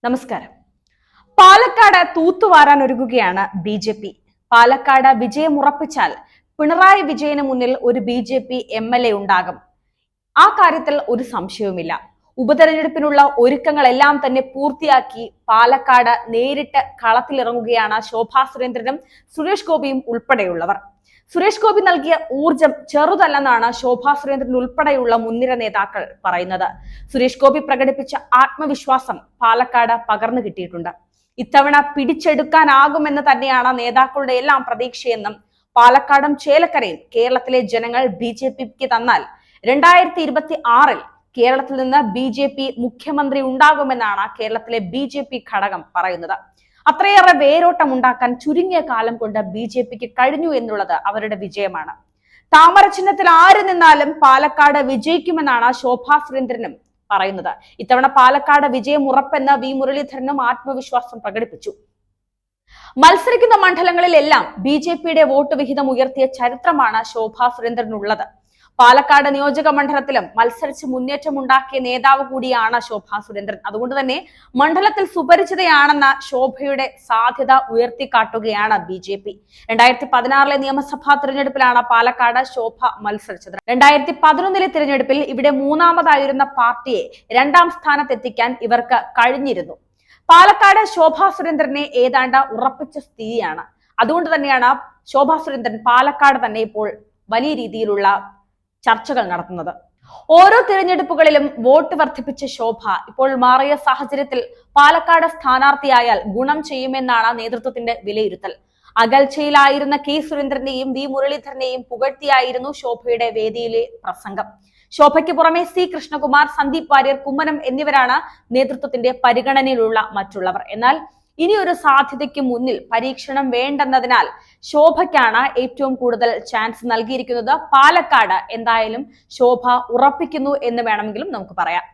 നമസ്കാരം. പാലക്കാട് തൂത്തുവാരാൻ ഒരുങ്ങുകയാണ് ബി.ജെ.പി. പാലക്കാട് വിജയമുറപ്പിച്ചാൽ പിണറായി വിജയന് മുന്നിൽ ഒരു ബി.ജെ.പി. എം.എൽ.എ. ഉണ്ടാകും. ആ കാര്യത്തിൽ ഒരു സംശയവുമില്ല. ഉപതെരഞ്ഞെടുപ്പിനുള്ള ഒരുക്കങ്ങളെല്ലാം തന്നെ പൂർത്തിയാക്കി പാലക്കാട് നേരിട്ട് കളത്തിലിറങ്ങുകയാണ് ശോഭാ സുരേന്ദ്രനും സുരേഷ് ഗോപിയും ഉൾപ്പെടെയുള്ളവർ. സുരേഷ് ഗോപി നൽകിയ ഊർജം ചെറുതല്ലെന്നാണ് ശോഭാ സുരേന്ദ്രൻ ഉൾപ്പെടെയുള്ള മുൻനിര നേതാക്കൾ പറയുന്നത്. സുരേഷ് ഗോപി പ്രകടിപ്പിച്ച ആത്മവിശ്വാസം പാലക്കാട് പകർന്നു കിട്ടിയിട്ടുണ്ട്. ഇത്തവണ പിടിച്ചെടുക്കാനാകുമെന്ന് തന്നെയാണ് നേതാക്കളുടെ എല്ലാം പ്രതീക്ഷയെന്നും പാലക്കാടും ചേലക്കരയും കേരളത്തിലെ ജനങ്ങൾ ബി.ജെ.പിക്ക് തന്നാൽ 2026 കേരളത്തിൽ നിന്ന് ബി.ജെ.പി. മുഖ്യമന്ത്രി ഉണ്ടാകുമെന്നാണ് കേരളത്തിലെ ബി.ജെ.പി. ഘടകം പറയുന്നത്. അത്രയേറെ വേരോട്ടം ഉണ്ടാക്കാൻ ചുരുങ്ങിയ കാലം കൊണ്ട് ബി.ജെ.പിക്ക് കഴിഞ്ഞു എന്നുള്ളത് അവരുടെ വിജയമാണ്. താമര ചിഹ്നത്തിൽ ആര് നിന്നാലും പാലക്കാട് വിജയിക്കുമെന്നാണ് ശോഭാ സുരേന്ദ്രനും പറയുന്നത്. ഇത്തവണ പാലക്കാട് വിജയം ഉറപ്പെന്ന് വി മുരളീധരനും ആത്മവിശ്വാസം പ്രകടിപ്പിച്ചു. മത്സരിക്കുന്ന മണ്ഡലങ്ങളിലെല്ലാം ബി.ജെ.പിയുടെ വോട്ട് വിഹിതം ഉയർത്തിയ ചരിത്രമാണ് ശോഭാ സുരേന്ദ്രനുള്ളത്. പാലക്കാട് നിയോജക മണ്ഡലത്തിലും മത്സരിച്ച് മുന്നേറ്റമുണ്ടാക്കിയ നേതാവ് കൂടിയാണ് ശോഭാ സുരേന്ദ്രൻ. അതുകൊണ്ട് തന്നെ മണ്ഡലത്തിൽ സുപരിചിതയാണെന്ന ശോഭയുടെ സാധ്യത ഉയർത്തിക്കാട്ടുകയാണ് ബി.ജെ.പി. 2016 നിയമസഭാ തിരഞ്ഞെടുപ്പിലാണ് പാലക്കാട് ശോഭ മത്സരിച്ചത്. 2011 തിരഞ്ഞെടുപ്പിൽ ഇവിടെ മൂന്നാമതായിരുന്ന പാർട്ടിയെ 2ാം സ്ഥാനത്തെത്തിക്കാൻ ഇവർക്ക് കഴിഞ്ഞിരുന്നു. പാലക്കാട് ശോഭാ സുരേന്ദ്രനെ ഏതാണ്ട് ഉറപ്പിച്ച സ്ഥിതിയാണ്. അതുകൊണ്ട് തന്നെയാണ് ശോഭാ സുരേന്ദ്രൻ പാലക്കാട് തന്നെ ഇപ്പോൾ വലിയ രീതിയിലുള്ള ചർച്ചകൾ നടത്തുന്നത്. ഓരോ തിരഞ്ഞെടുപ്പുകളിലും വോട്ട് വർദ്ധിപ്പിച്ച ശോഭ ഇപ്പോൾ മാറിയ സാഹചര്യത്തിൽ പാലക്കാട് സ്ഥാനാർത്ഥിയായാൽ ഗുണം ചെയ്യുമെന്നാണ് നേതൃത്വത്തിന്റെ വിലയിരുത്തൽ. അകൽച്ചയിലായിരുന്ന കെ സുരേന്ദ്രനെയും വി മുരളീധരനെയും പുകഴ്ത്തിയായിരുന്നു ശോഭയുടെ വേദിയിലെ പ്രസംഗം. ശോഭയ്ക്ക് പുറമെ സി കൃഷ്ണകുമാർ, സന്ദീപ് വാര്യർ, കുമ്മനം എന്നിവരാണ് നേതൃത്വത്തിന്റെ പരിഗണനയിലുള്ള മറ്റുള്ളവർ. എന്നാൽ ഇനിയൊരു സാധ്യതയ്ക്ക് മുന്നിൽ പരീക്ഷണം വേണ്ടെന്നതിനാൽ ശോഭയ്ക്കാണ് ഏറ്റവും കൂടുതൽ ചാൻസ് നൽകിയിരിക്കുന്നത്. പാലക്കാട് എന്തായാലും ശോഭ ഉറപ്പിക്കുന്നു എന്ന് വേണമെങ്കിലും നമുക്ക് പറയാം.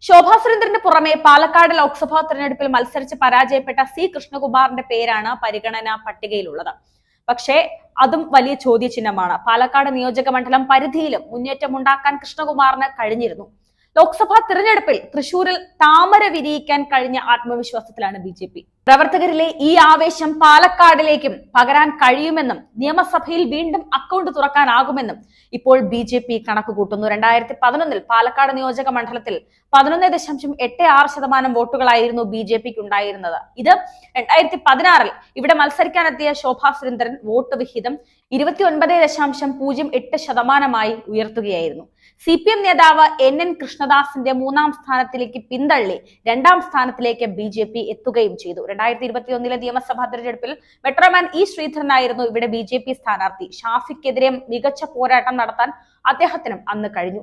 ശോഭാ സുരേന്ദ്രന് പുറമെ പാലക്കാട് ലോക്സഭാ തെരഞ്ഞെടുപ്പിൽ മത്സരിച്ച് പരാജയപ്പെട്ട സി കൃഷ്ണകുമാറിന്റെ പേരാണ് പരിഗണനാ പട്ടികയിലുള്ളത്. പക്ഷേ അതും വലിയ ചോദ്യചിഹ്നമാണ്. പാലക്കാട് നിയോജക മണ്ഡലം പരിധിയിലും മുന്നേറ്റമുണ്ടാക്കാൻ കൃഷ്ണകുമാറിന് കഴിഞ്ഞിരുന്നു. ലോക്സഭാ തിരഞ്ഞെടുപ്പിൽ തൃശൂരിൽ താമര വിരിയിക്കാൻ കഴിഞ്ഞ ആത്മവിശ്വാസത്തിലാണ് ബി.ജെ.പി. പ്രവർത്തകരിലെ ഈ ആവേശം പാലക്കാടിലേക്കും പകരാൻ കഴിയുമെന്നും നിയമസഭയിൽ വീണ്ടും അക്കൗണ്ട് തുറക്കാനാകുമെന്നും ഇപ്പോൾ ബി.ജെ.പി. കണക്ക് കൂട്ടുന്നു. 2011 പാലക്കാട് നിയോജക മണ്ഡലത്തിൽ 11.86% വോട്ടുകളായിരുന്നു ബി.ജെ.പിക്ക് ഉണ്ടായിരുന്നത്. ഇത് 2016 ഇവിടെ മത്സരിക്കാനെത്തിയ ശോഭാ സുരേന്ദ്രൻ വോട്ട് വിഹിതം 29.08% ഉയർത്തുകയായിരുന്നു. CPM നേതാവ് NN കൃഷ്ണദാസിന്റെ 3ാം സ്ഥാനത്തിലേക്ക് പിന്തള്ളി 2ാം സ്ഥാനത്തിലേക്ക് ബി.ജെ.പി. എത്തുകയും ചെയ്തു. 2021 നിയമസഭാ തെരഞ്ഞെടുപ്പിൽ മെട്രോമാൻ ഇ ശ്രീധരനായിരുന്നു ഇവിടെ ബി.ജെ.പി. സ്ഥാനാർത്ഥി. ഷാഫിക്കെതിരെ മികച്ച പോരാട്ടം നടത്താൻ അദ്ദേഹത്തിനും അന്ന് കഴിഞ്ഞു.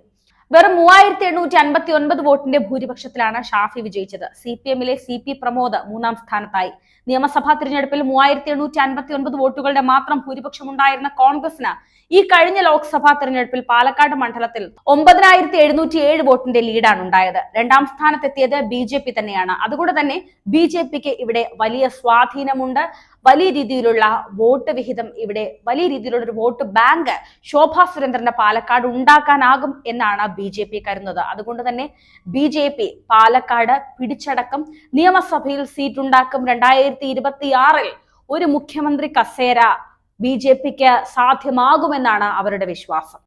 വെറും 3859 വോട്ടിന്റെ ഭൂരിപക്ഷത്തിലാണ് ഷാഫി വിജയിച്ചത്. CPM-ലെ CP പ്രമോദ് 3ാം സ്ഥാനത്തായി. നിയമസഭാ തിരഞ്ഞെടുപ്പിൽ 3859 വോട്ടുകളുടെ മാത്രം ഭൂരിപക്ഷം ഉണ്ടായിരുന്ന കോൺഗ്രസിന് ഈ കഴിഞ്ഞ ലോക്സഭാ തെരഞ്ഞെടുപ്പിൽ പാലക്കാട് മണ്ഡലത്തിൽ 9707 വോട്ടിന്റെ ലീഡാണ് ഉണ്ടായത്. 2ാം സ്ഥാനത്തെത്തിയത് ബി.ജെ.പി. തന്നെയാണ്. അതുകൊണ്ട് തന്നെ ബി.ജെ.പിക്ക് ഇവിടെ വലിയ സ്വാധീനമുണ്ട്. വലിയ രീതിയിലുള്ള വോട്ട് വിഹിതം, ഇവിടെ വലിയ രീതിയിലുള്ള ഒരു വോട്ട് ബാങ്ക് ശോഭാ സുരേന്ദ്രന്റെ പാലക്കാട് ഉണ്ടാക്കാനാകും എന്നാണ് ബി.ജെ.പി. കരുതുന്നത്. അതുകൊണ്ട് തന്നെ ബി.ജെ.പി. പാലക്കാട് പിടിച്ചടക്കം നിയമസഭയിൽ സീറ്റ് ഉണ്ടാക്കും. 2026 ഒരു മുഖ്യമന്ത്രി കസേര ബി.ജെ.പിക്ക് സാധ്യമാകുമെന്നാണ് അവരുടെ വിശ്വാസം.